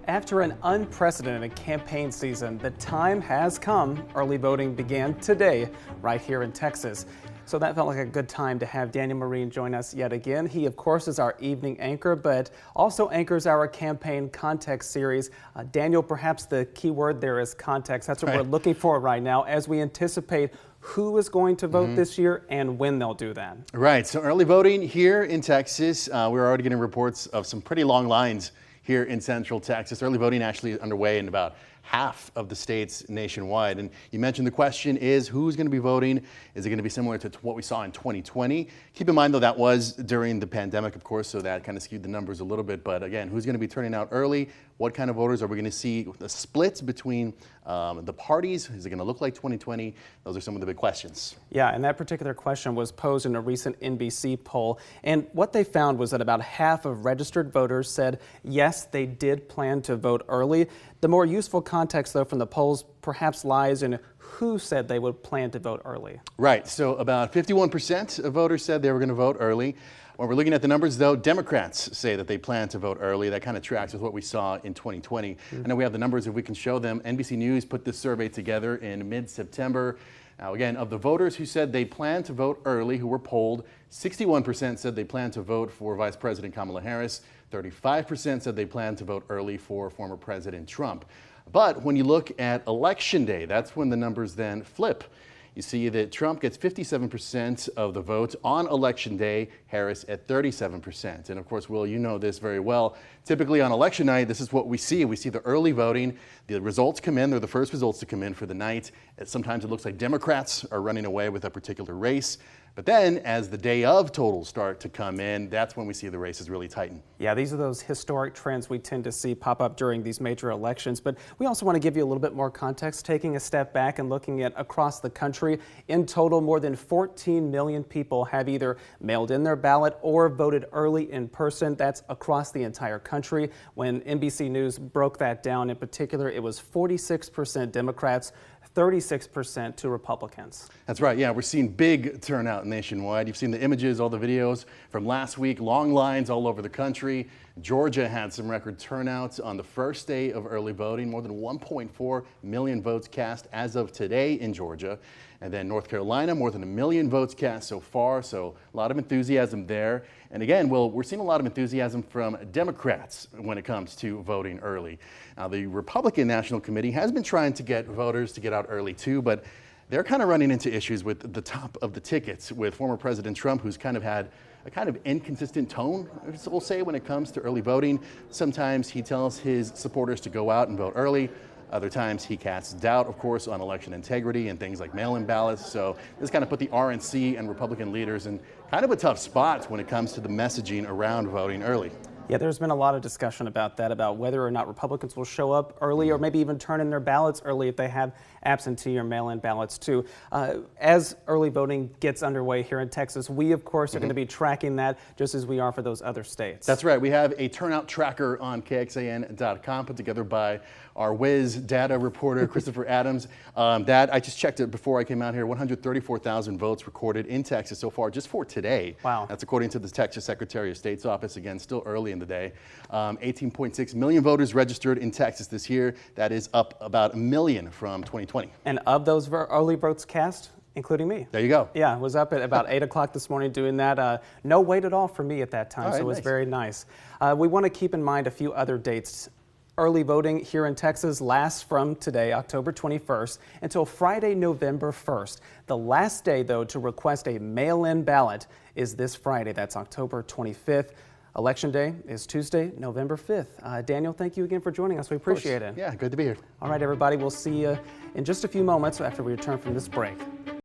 After an unprecedented campaign season, the time has come. Early voting began today right here in Texas. So that felt like a good time to have Daniel Marine join us yet again. He, of course, is our evening anchor, but also anchors our campaign context series. Daniel, perhaps the key word there is context. That's what we're looking for right now as we anticipate who is going to vote this year and when they'll do that. Right. So early voting here in Texas, we're already getting reports of some pretty long lines here in Central Texas. Early voting actually underway in about half of the states nationwide. And you mentioned the question is who's going to be voting? Is it going to be similar to what we saw in 2020? Keep in mind, though, that was during the pandemic, of course, so that kind of skewed the numbers a little bit. But again, who's going to be turning out early? What kind of voters are we going to see? The splits between the parties? Is it going to look like 2020? Those are some of the big questions. Yeah, and that particular question was posed in a recent NBC poll. And what they found was that about half of registered voters said yes, they did plan to vote early. The more useful context, though, from the polls perhaps lies in who said they would plan to vote early. Right. So about 51% of voters said they were going to vote early. When we're looking at the numbers, though, Democrats say that they plan to vote early. That kind of tracks with what we saw in 2020. I know we have the numbers if we can show them. NBC News put this survey together in mid-September. Now, again, of the voters who said they plan to vote early, who were polled, 61% said they plan to vote for Vice President Kamala Harris. 35% said they plan to vote early for former President Trump. But when you look at Election Day, that's when the numbers then flip. You see that Trump gets 57% of the vote on Election Day, Harris at 37%. And of course, Will, you know this very well. Typically on election night, this is what we see. We see the early voting. The results come in. They're the first results to come in for the night. Sometimes it looks like Democrats are running away with a particular race. But then as the day of totals start to come in, that's when we see the races really tighten. Yeah, these are those historic trends we tend to see pop up during these major elections. But we also want to give you a little bit more context, taking a step back and looking at across the country. In total, more than 14 million people have either mailed in their ballot or voted early in person. That's across the entire country. When NBC News broke that down in particular, it was 46% Democrats, 36% to Republicans. That's right. Yeah, we're seeing big turnout nationwide. You've seen the images, all the videos from last week, long lines all over the country. Georgia had some record turnouts on the first day of early voting, more than 1.4 million votes cast as of today in Georgia. And then North Carolina, more than 1 million votes cast so far, so a lot of enthusiasm there. And again, well, we're seeing a lot of enthusiasm from Democrats when it comes to voting early. Now, the Republican National Committee has been trying to get voters to get out early too, but they're kind of running into issues with the top of the tickets with former President Trump, who's kind of had a kind of inconsistent tone, we'll say, when it comes to early voting. Sometimes he tells his supporters to go out and vote early. Other times he casts doubt, of course, on election integrity and things like mail-in ballots. So this kind of put the RNC and Republican leaders in kind of a tough spot when it comes to the messaging around voting early. Yeah, there's been a lot of discussion about that, about whether or not Republicans will show up early or maybe even turn in their ballots early if they have absentee or mail-in ballots too. As early voting gets underway here in Texas, we of course are going to be tracking that just as we are for those other states. That's right. We have a turnout tracker on KXAN.com put together by our Wiz data reporter, Christopher Adams. I just checked it before I came out here, 134,000 votes recorded in Texas so far just for today. Wow. That's according to the Texas Secretary of State's office. Again, still early in the day. 18.6 million voters registered in Texas this year. That is up about 1 million from 2020. And of those early votes cast, including me. There you go. Yeah, I was up at about 8 o'clock this morning doing that. No wait at all for me at that time, so it was nice. very nice. We want to keep in mind a few other dates. Early voting here in Texas lasts from today, October 21st, until Friday, November 1st. The last day, though, to request a mail-in ballot is this Friday. That's October 25th. Election Day is Tuesday, November 5th. Daniel, thank you again for joining us. We appreciate it. Yeah, good to be here. All right, everybody, we'll see you in just a few moments after we return from this break.